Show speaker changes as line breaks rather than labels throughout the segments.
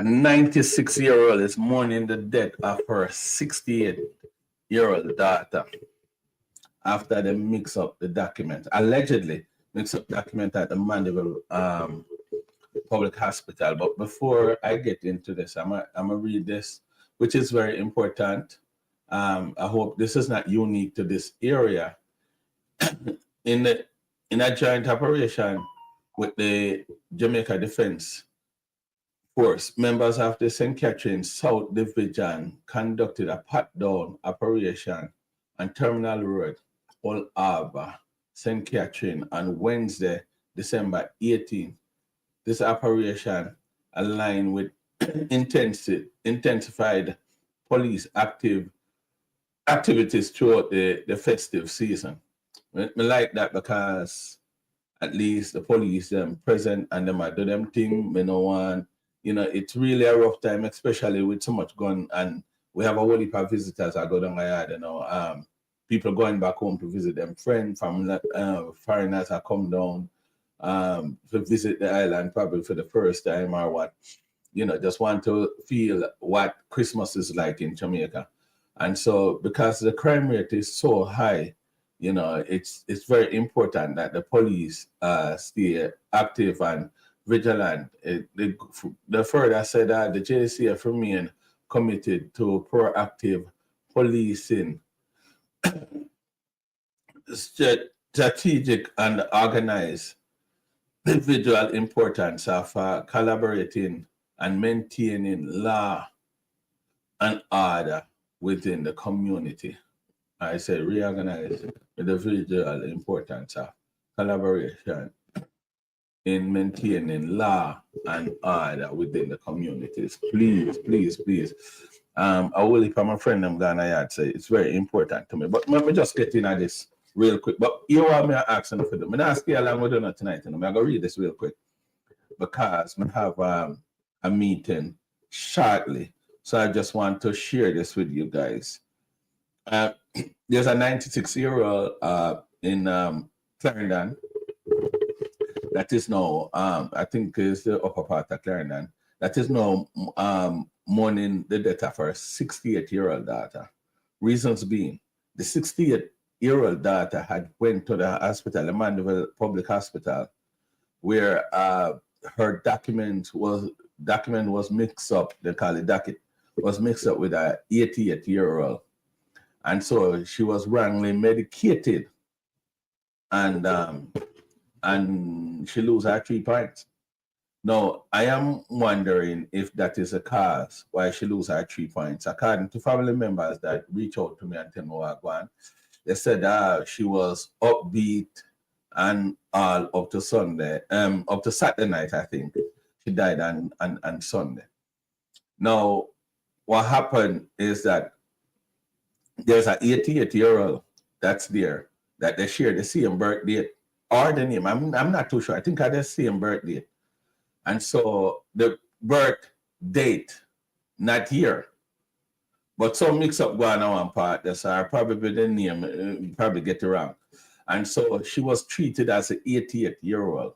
A 96-year-old is mourning the death of her 68-year-old daughter after they mix up the document, allegedly mix up document at the Mandeville public hospital. But before I get into this, I'm gonna read this, which is very important. I hope this is not unique to this area. in a joint operation with the Jamaica Defense Force, members of the St. Catherine South Division conducted a pat-down operation on Terminal Road, Old Harbour, St. Catherine on Wednesday, December 18th. This operation aligned with intensified police activities throughout the festive season. I like that because at least the police present and them do them thing. Me no want, it's really a rough time, especially with so much gun, and we have a whole heap of visitors that go down my yard, people going back home to visit them friends, foreigners that come down to visit the island probably for the first time or what, just want to feel what Christmas is like in Jamaica. And so because the crime rate is so high, it's very important that the police stay active and vigilant. The further said that the JCF remain committed to proactive policing, strategic and organized, individual importance of collaborating and maintaining law and order within the community. I say reorganize the individual importance of collaboration in maintaining law and order within the communities. Please, please, please. I will if my friend I'm gonna yard say it's very important to me. But let me just get in at this real quick. But you want me to ask for them. I'm not stay along with you tonight. I'm gonna read this real quick because we have a meeting shortly. So I just want to share this with you guys. There's a 96-year-old in Clarendon that is now, I think is the upper part of Clarendon, that is now mourning the death of her 68-year-old daughter. Reasons being, the 68-year-old daughter had went to the hospital, the Mandeville Public Hospital, where her document was mixed up, they call it docket, was mixed up with a 88-year-old. And so she was wrongly medicated, and she lose her 3 points. Now, I am wondering if that is a cause why she lose her 3 points. According to family members that reach out to me and tell me what going, they said she was upbeat and all up to Sunday, up to Saturday night, I think. She died on Sunday. Now, what happened is that there's an 88-year-old that's there that they share the same birth date or the name. I'm not too sure. I think I the same birth date. And so the birth date, not here, but some mix up going on one part. That's probably the name, probably get it wrong. And so she was treated as an 88-year-old,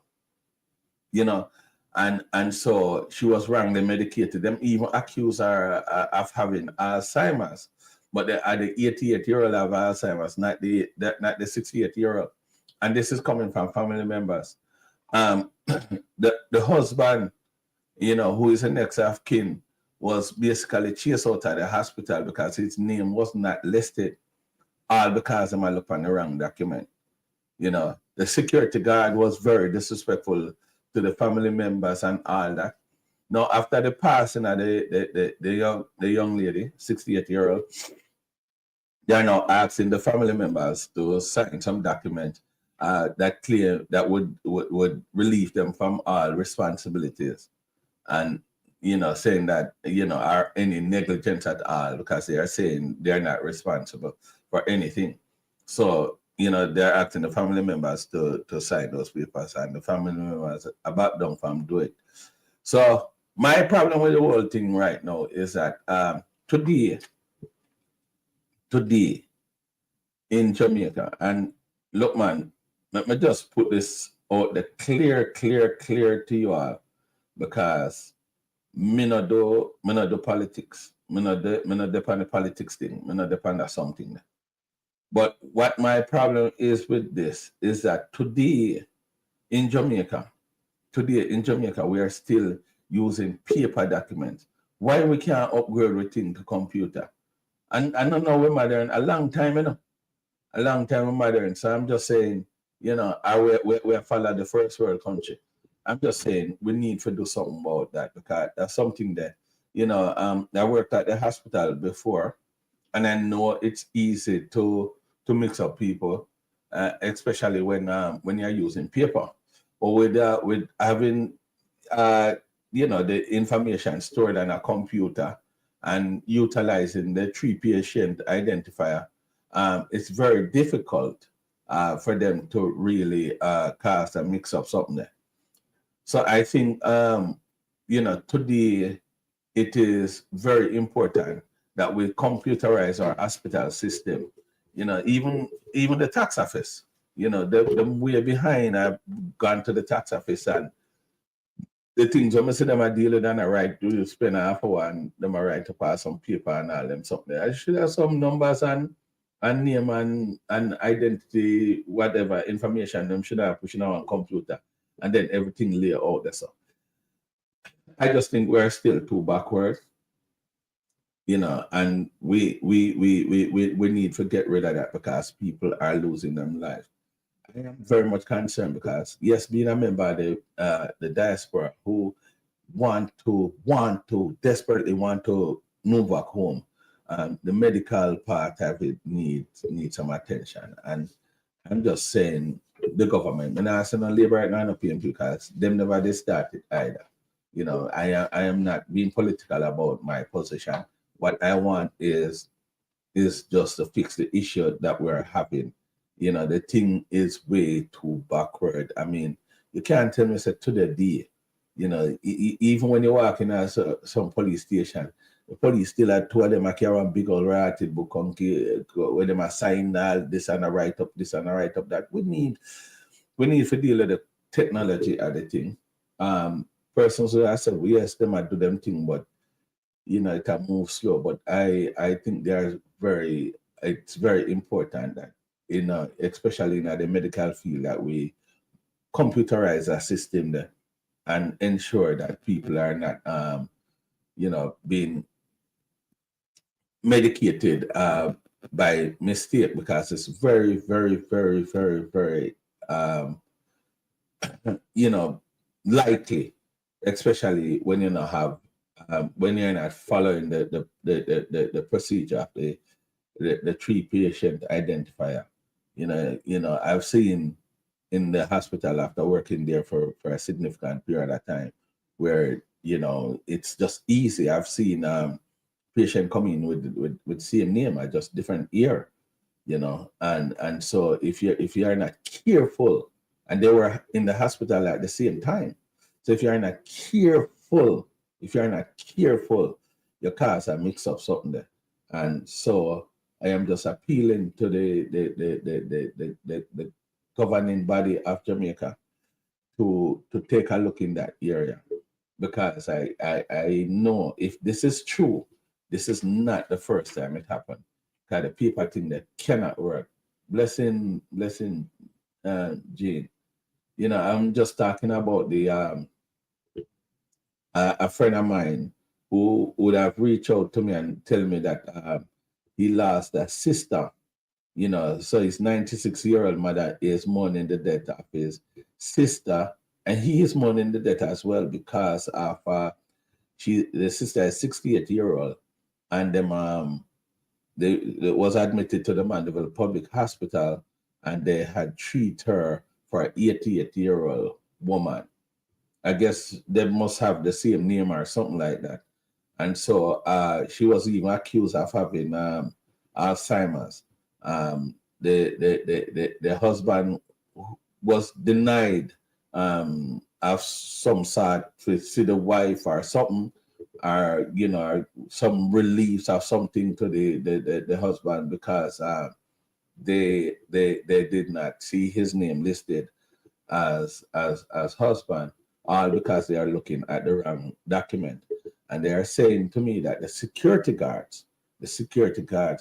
and so she was wrongly medicated. Them even accuse her of having Alzheimer's. But the 88-year-old have Alzheimer's, not the 68-year-old. And this is coming from family members. The husband, who is the next of kin, was basically chased out of the hospital because his name was not listed, all because I look on the wrong document. The security guard was very disrespectful to the family members and all that. Now, after the passing of the young lady, 68-year-old, they are now asking the family members to sign some document that clear that would relieve them from all responsibilities, and saying that are any negligence at all, because they are saying they are not responsible for anything. So they're asking the family members to sign those papers, and the family members are back down from doing it. So my problem with the whole thing right now is that today in Jamaica, and look, man, let me just put this out there clear to you all, because me not do politics. Me not depend the politics thing. Me not depend on something. But what my problem is with this is that today in Jamaica, we are still using paper documents. Why we can't upgrade everything to computer? And I don't know we're modern a long time, a long time we're modern. So I'm just saying, we follow the first world country. I'm just saying we need to do something about that, because that's something that, I worked at the hospital before, and I know it's easy to mix up people, especially when you're using paper, or with having the information stored on a computer and utilizing the 3 patient identifier. It's very difficult for them to really cast and mix up something there. So I think today it is very important that we computerize our hospital system. Even the tax office, them way behind. I've gone to the tax office, and the things when I see them are dealing and I write, do you spend half hour and them are write to pass some paper and all them something. I should have some numbers and name and identity, whatever information them should have pushing on computer, and then everything lay out there. So I just think we're still too backward, and we need to get rid of that, because people are losing their lives. I am very much concerned because, yes, being a member of the diaspora who desperately want to move back home, the medical part of it needs some attention. And I'm just saying, the government, and I say no labor right now, no PM, because them never they started either. I am not being political about my position. What I want is just to fix the issue that we're having. The thing is way too backward. I mean, you can't tell me to the day, even when you walk in some police station, the police still had two of them, I carry a big old writing book on where them assign all this and a write up this and a write up that. We need to deal with the technology of the thing. Persons who I said, well, yes, them might do them thing, but it can move slow. But I think it's very important that, especially in the medical field, that we computerize our system there and ensure that people are not, being medicated by mistake, because it's very, very, very, very, very, likely, especially when you not have, when you're not following the procedure of the 3 patient identifier. I've seen in the hospital, after working there for a significant period of time, where it's just easy. I've seen patient come in with same name, or just different year, and so if you're not careful, and they were in the hospital at the same time, so if you're not careful, your cause a mix up something there. And so I am just appealing to the governing body of Jamaica to take a look in that area, because I know if this is true, this is not the first time it happened. Because the paper thing that cannot work. Blessing, Jane. I'm just talking about the a friend of mine who would have reached out to me and tell me that he lost a sister. So his 96-year-old mother is mourning the death of his sister, and he is mourning the death as well, because of the sister is 68-year-old, and they was admitted to the Mandeville Public Hospital, and they had treated her for an 88-year-old woman. I guess they must have the same name or something like that. And so she was even accused of having Alzheimer's. The husband was denied of some sort to see the wife or something, or some reliefs or something to the husband, because they did not see his name listed as husband, all because they are looking at the wrong document. and they are saying to me that the security guards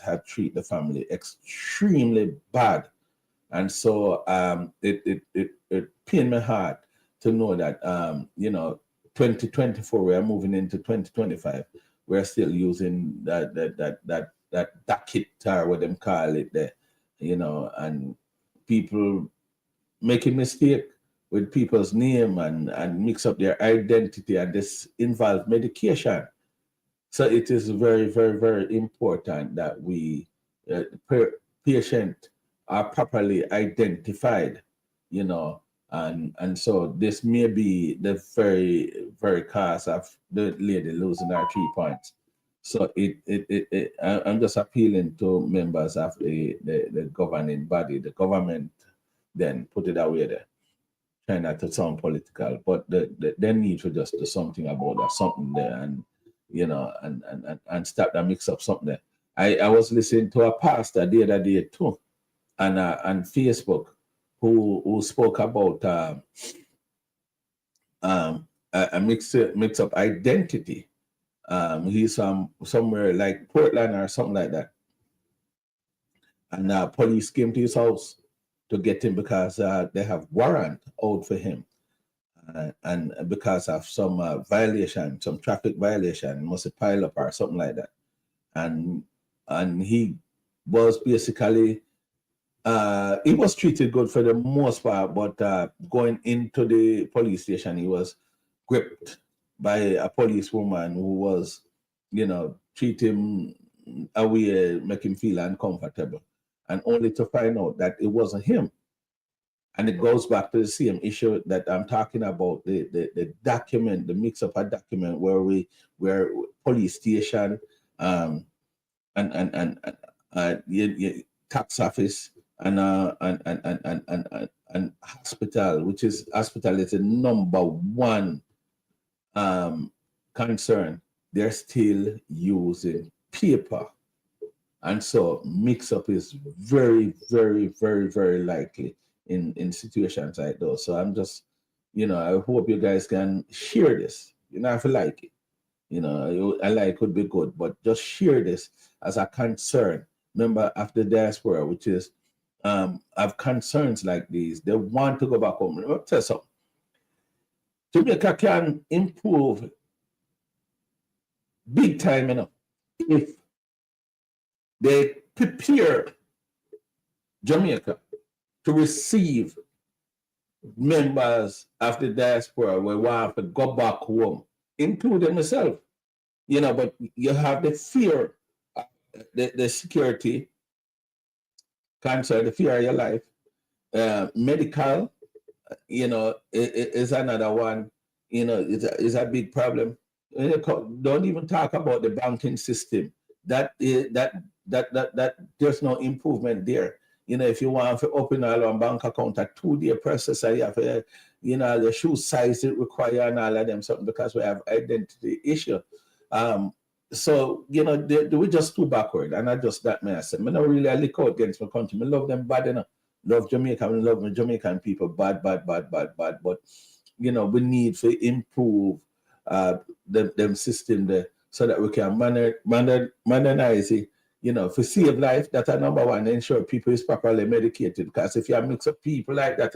have treated the family extremely bad. And so it pained my heart to know that 2024, we are moving into 2025. We're still using that docket, or what them call it there, and people making mistake with people's name and mix up their identity, and this involves medication. So it is very, very, very important that we patient are properly identified, and so this may be the very, very cause of the lady losing her 3 points. So I'm just appealing to members of the governing body, the government, then put it away there. Try not to sound political, but they need to just do something about that, something there, and and stop that mix up something there. I was listening to a pastor the other day too, and Facebook, who spoke about a mix up identity. He's somewhere like Portland or something like that, and police came to his house to get him because they have warrant out for him, and because of some violation, some traffic violation, must have piled up or something like that, and he was basically he was treated good for the most part, but going into the police station, he was gripped by a policewoman who was, treat him away, make him feel uncomfortable, and only to find out that it wasn't him. And it goes back to the same issue that I'm talking about, the document, the mix up a document where police station and tax office and hospital, which is hospital is the number one concern. They're still using paper. And so mix up is very, very, very, very likely in situations like those. So I'm just, I hope you guys can share this. You know, if you like it, I like could be good, but just share this as a concern. Member of the diaspora, which is have concerns like these. They want to go back home. Let me tell you something. Jamaica can improve big time, if they prepare Jamaica to receive members of the diaspora who want to go back home, including myself. But you have the fear, the security concern, the fear of your life. Medical, is another one. Is a big problem. Don't even talk about the banking system. That there's no improvement there. If you want to open a bank account, a 2-day process, you have the shoe size it require and all of them something, because we have identity issue. So we're just too backward, and I just that may I say. I don't really look out against my country. I love them bad, love Jamaica, I love the Jamaican people bad. But we need to improve them system there, so that we can modernize it. For save life, that's a number one. Ensure people is properly medicated, because if you mix up people like that,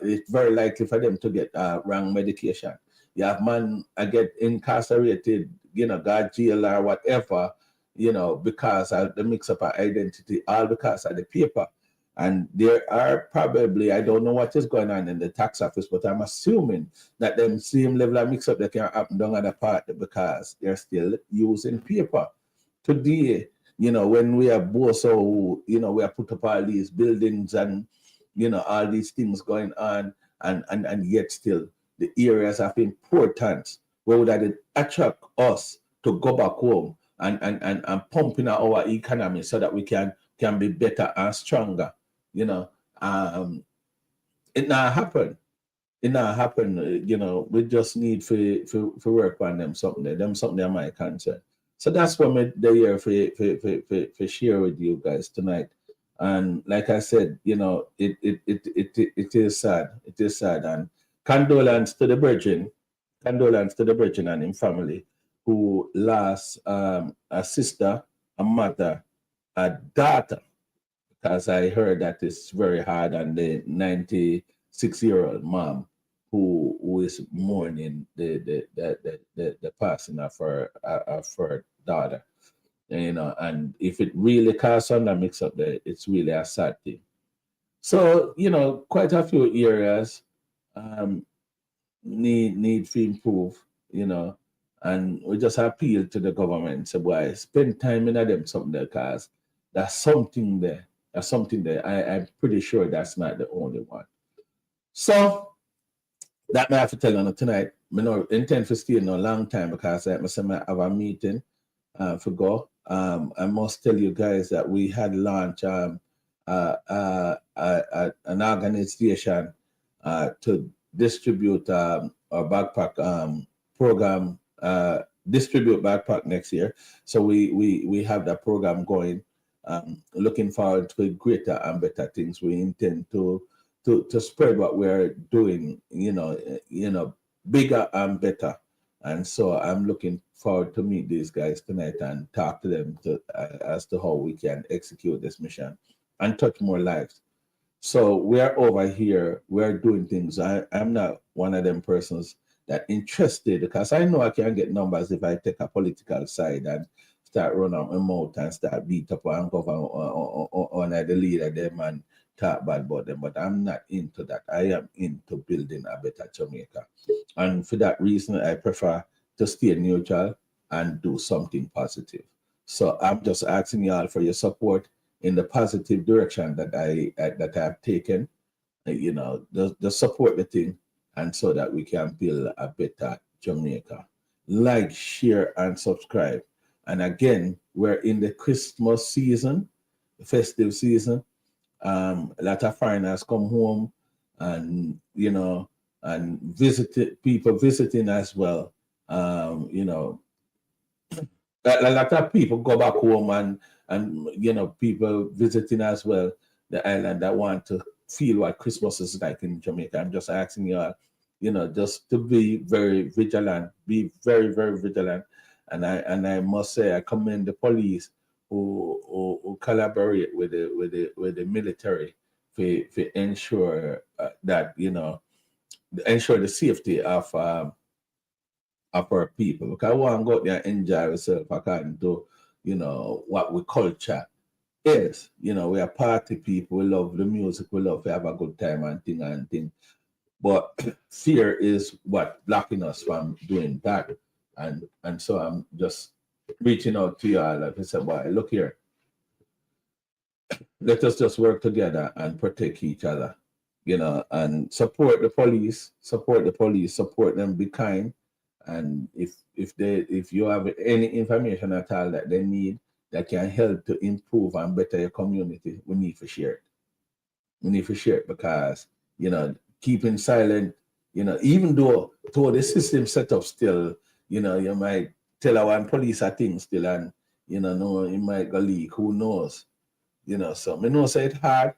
it's very likely for them to get wrong medication. You have man get incarcerated, got jail or whatever, because of the mix up of identity, all because of the paper. And there are probably, I don't know what is going on in the tax office, but I'm assuming that them same level of mix up that can happen down at the part, because they're still using paper. Today, when we are both, so, we are put up all these buildings and, all these things going on, and yet still the areas of importance where would that attract us to go back home and pumping our economy so that we can be better and stronger. It not happen. It not happen. We just need to work on them something. Them something that my concern. So that's what I'm there for share with you guys tonight. And like I said, it is sad. It is sad. And condolence to the Virgin and his family, who lost a sister, a mother, a daughter, because I heard that it's very hard on the 96-year-old mom who is mourning the passing of her daughter. You know, and if it really causes on the mix up there, it's really a sad thing. So, you know, quite a few areas um, need to improve, you know, and we just appeal to the government and say, boy, spend time in them something there, because there's something there. There's something there. I'm pretty sure that's not the only one. So that may have to tell you tonight. I no intend to stay in a long time because I must have a meeting for go. I must tell you guys that we had launched an organization to distribute our backpack program, distribute backpack next year. So we have that program going. Looking forward to greater and better things. We intend to spread what we're doing, you know, bigger and better. And so I'm looking forward to meet these guys tonight and talk to them as to how we can execute this mission and touch more lives. So we're over here, we're doing things. I'm not one of them persons that interested, because I know I can get numbers if I take a political side and start running my mouth and start beat up and go on the leader them and talk bad about them. But I'm not into that. I am into building a better Jamaica. And for that reason, I prefer to stay neutral and do something positive. So I'm just asking y'all for your support in the positive direction that I have taken. You know, the support the thing, and so that we can build a better Jamaica. Like, share, and subscribe. And again, we're in the Christmas season, the festive season. A lot of foreigners come home, and you know, and people visiting as well. You know, a lot of people go back home, and you know, people visiting as well the island that want to feel what Christmas is like in Jamaica. I'm just asking you all, you know, just to be very vigilant, be very, very vigilant. And I must say I commend the police who collaborate with the military to ensure that, you know, ensure the safety of our people. Because I want to go out there and enjoy ourselves according to, you know, what we culture is. You know, we are party people, we love the music, we love to have a good time and thing. But fear is what blocking us from doing that. And so I'm just reaching out to you all and say, boy, look here. Let us just work together and protect each other, you know, and support the police, support them, be kind. And if you have any information at all that they need that can help to improve and better your community, we need to share it. We need to share it because, you know, keeping silent, you know, even though the system set up still, you know, you might tell our police a thing still, and, you know, no, it might go leak, who knows? You know, so I know say it's hard,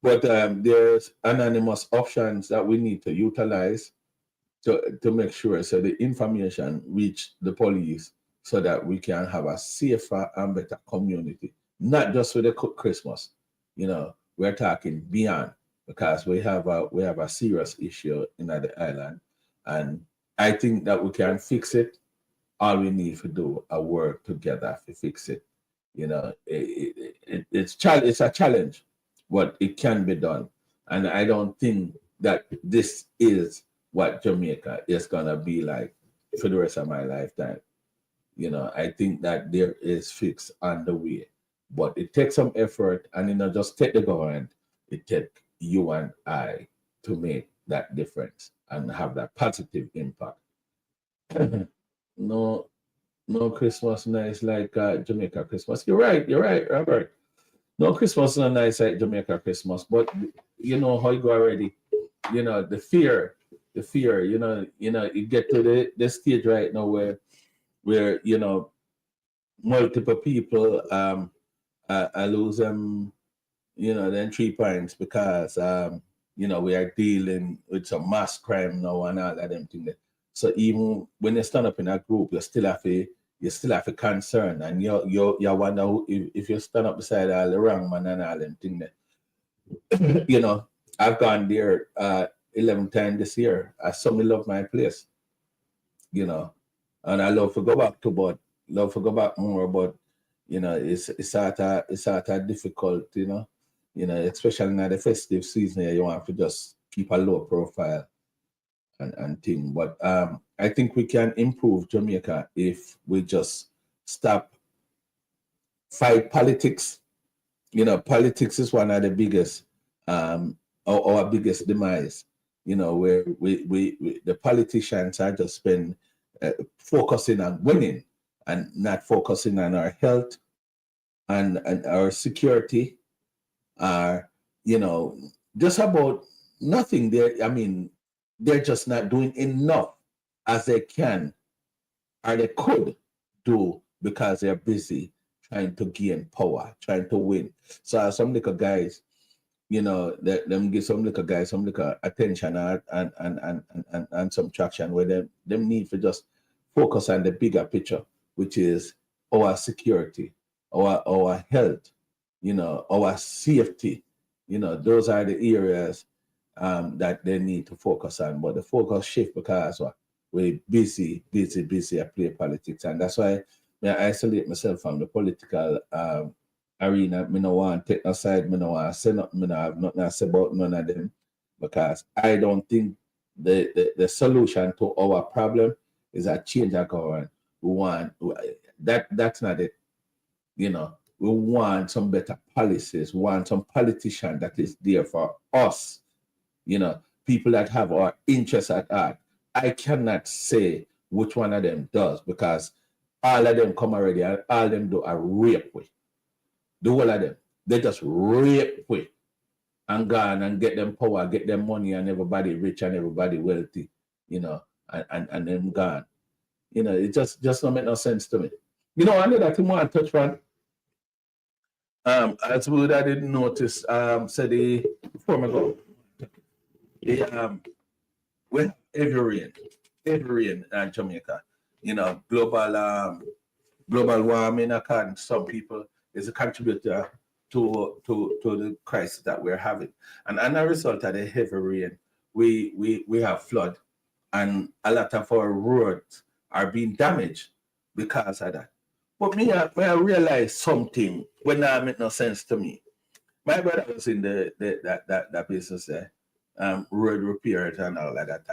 but there's anonymous options that we need to utilize to make sure so the information reach the police so that we can have a safer and better community, not just for the Christmas. You know, we're talking beyond, because we have a serious issue in the island, and I think that we can fix it. All we need to do is work together to fix it. You know, it's a challenge, but it can be done, and I don't think that this is what Jamaica is gonna be like for the rest of my lifetime. You know, I think that there is fix on the way, but it takes some effort, and, you know, just take the government. It takes you and I to make that difference and have that positive impact. no, no Christmas nice like Jamaica Christmas. You're right, Robert. No Christmas is not nice like Jamaica Christmas, but you know how you go already. You know, the fear, you know, you get to the stage right now where you know, multiple people I lose them, you know, then 3 points because you know, we are dealing with some mass crime now and all of them things. So even when you stand up in a group, you still have a concern, and you wonder if you stand up beside all the wrong man and all them thing that you know. I've gone there 11 times this year. I suddenly love my place, you know, and I love to go back to, but love to go back more, but you know, it's sort of difficult, you know, especially in the festive season. You want to just keep a low profile and thing. But I think we can improve Jamaica if we just stop fight politics. You know, politics is one of the biggest, our biggest demise. You know, where we the politicians are just spend focusing on winning and not focusing on our health and our security. You know, just about nothing there. I mean, they're just not doing enough as they can or they could do because they're busy trying to gain power, trying to win. So some little guys, you know, them give some little guys some little attention and some traction where them need to just focus on the bigger picture, which is our security, our health, you know, our safety. You know, those are the areas that they need to focus on. But the focus shift because we're busy at play politics. And that's why I isolate myself from the political arena. I don't want to take no side. I don't want to say nothing. I have nothing to say about none of them, because I don't think the solution to our problem is a change of government. We want that's not it. You know, we want some better policies. We want some politician that is there for us. You know, people that have our interests at heart. I cannot say which one of them does, because all of them come already and all of them do a rape with. The whole of them. They just rape with and gone and get them power, get them money, and everybody rich and everybody wealthy, you know, and them gone. You know, it just don't make no sense to me. You know, another thing I want to touch on, as we I didn't notice, said before I go, we have heavy rain in Jamaica. You know, global warming, according to some people, is a contributor to the crisis that we're having. And as a result of the heavy rain, we have flood, and a lot of our roads are being damaged because of that. But me, I realize something when that make no sense to me. My brother was in that business there, road repairs and all of that,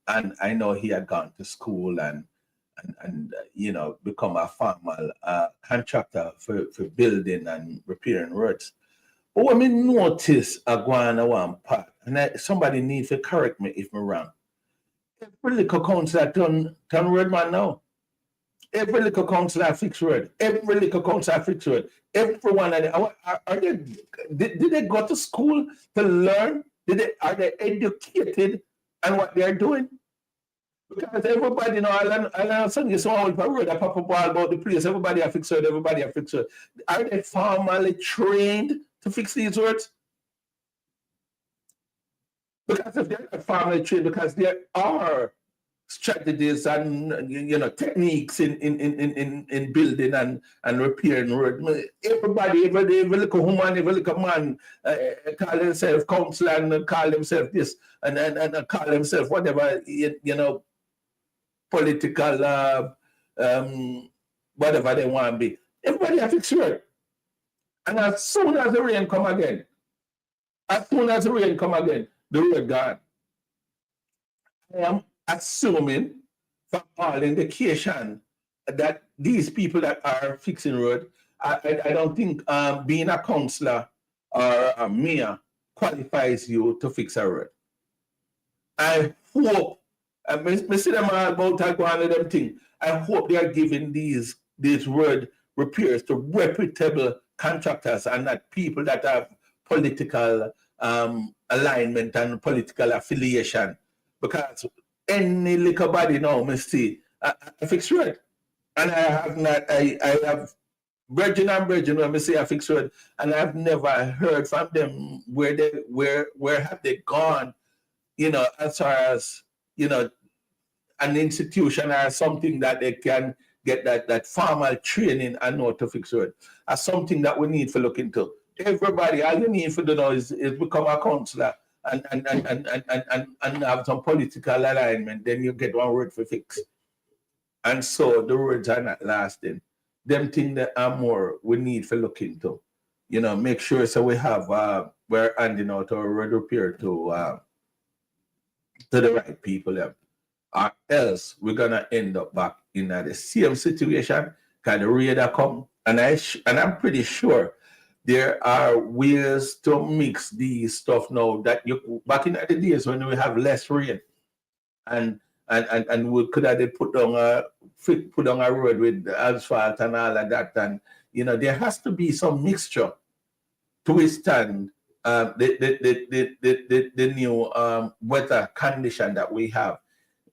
and I know he had gone to school and you know, become a formal contractor for building and repairing roads. But when me notice a one part, and somebody needs to correct me if I'm wrong. Every little council turn road man now. Every little council fix road. Every little council fix road. Everyone are they? Did they go to school to learn? Are they educated on what they are doing? Because everybody, you know, I'll send you some old road that pop up all about the place. Everybody have fixed road. Everybody have fixed road. Are they formally trained to fix these roads? Because if they're not formally trained, because there are strategies and, you know, techniques in building and repairing road. Everybody, every little woman, every little man call himself council and call himself this and call himself whatever, you know, political whatever they want to be. Everybody have fixed road. And as soon as the rain come again, the road gone. I am assuming from all indication that these people that are fixing road, I don't think being a councillor or a mayor qualifies you to fix a road. I hope, I see them all about one of them things. I hope they are giving these road repairs to reputable contractors and not people that have political alignment and political affiliation. Because any little body now, I see, I fix road. And I have Virgin when I say I fix road, and I've never heard from them where have they gone, you know, as far as, you know, an institution or something that they can get that formal training and know to fix road. That's something that we need to look into. Everybody, all you need to do now is become a councillor and have some political alignment, then you get one road for fix. And so the roads are not lasting. Them things that are more we need to look into. You know, make sure so we have we're handing out our road repair to the right people, or else we're gonna end up back in the same situation. Because the radar come, and I'm pretty sure there are ways to mix these stuff now that you back in the days when we have less rain, and we could have put on a road with asphalt and all of that, and you know there has to be some mixture to withstand the new weather condition that we have.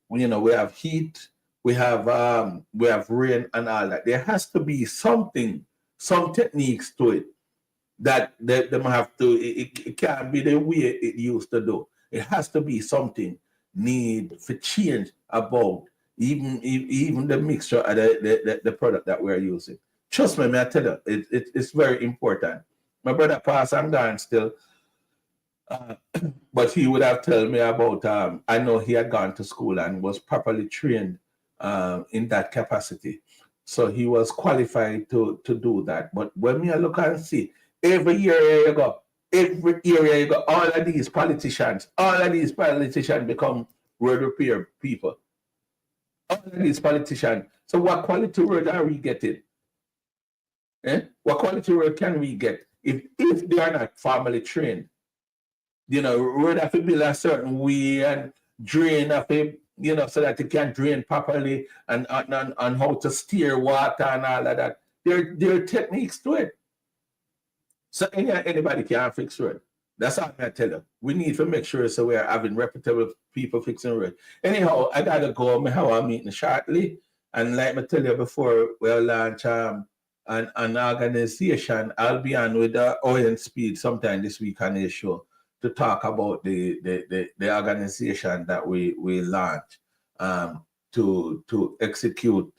You know, we have heat, we have rain and all that. There has to be something, some techniques to it that them have to. It can't be the way it used to do. It has to be something need for change about even the mixture of the product that we're using. Trust me, I tell you, it's very important. My brother passed and gone still, but he would have told me about, I know he had gone to school and was properly trained in that capacity. So he was qualified to do that. But when I look and see, every area you go, all of these politicians become road repair people. All of these politicians. So what quality road are we getting? What quality road can we get if they are not formally trained? You know, road have to build a certain way and drain have to, you know, so that it can drain properly and how to steer water and all of that. There are techniques to it. So anybody can fix road. That's all I tell you. We need to make sure so we're having reputable people fixing road. Anyhow, I gotta go. I have a meeting shortly. And like I tell you before, we'll launch an organization. I'll be on with Owen Speed sometime this week on his show to talk about the organization that we launch to execute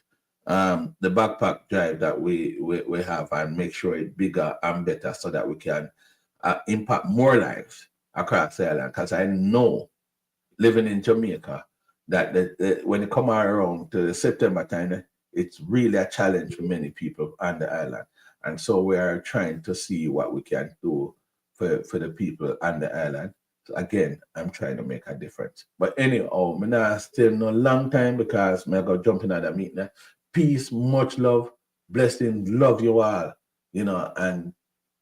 the backpack drive that we have and make sure it's bigger and better so that we can impact more lives across the island. Because I know, living in Jamaica, that when you come around to the September time, it's really a challenge for many people on the island. And so we are trying to see what we can do for the people on the island. So again, I'm trying to make a difference. But anyhow, I'm not still no long time because I'm going to jump in at that meeting. Peace, much love, blessings, love you all, you know, and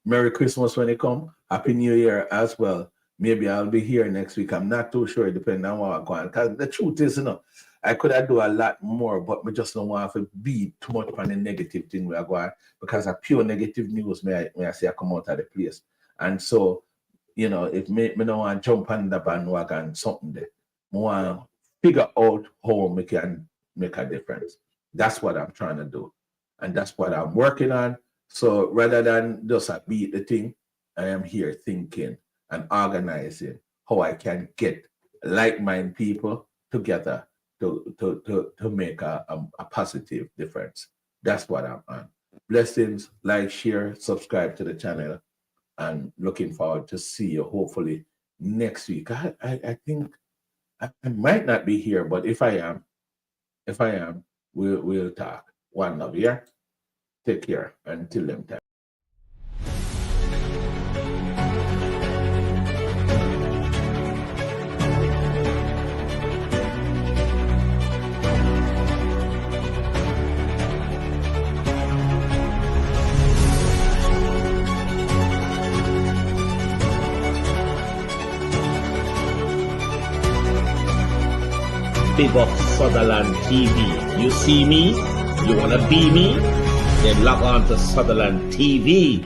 Merry Christmas when it come. Happy New Year as well. Maybe I'll be here next week. I'm not too sure, depending on what I'm going. Because the truth is, you know, I could have do a lot more, but I just don't want to be too much on the negative thing we are going, because of pure negative news, may I say I come out of the place. And so, you know, if me don't want to jump on the bandwagon something there, I want to figure out how we can make a difference. That's what I'm trying to do. And that's what I'm working on. So rather than just beat the thing, I am here thinking and organizing how I can get like-minded people together to make a positive difference. That's what I'm on. Blessings, like, share, subscribe to the channel, and looking forward to see you hopefully next week. I think I might not be here, but if I am, we'll talk. One love, yeah? Take care until then time.
Big up Sutherland TV. You see me? You wanna be me? Then log on to Sutherland TV.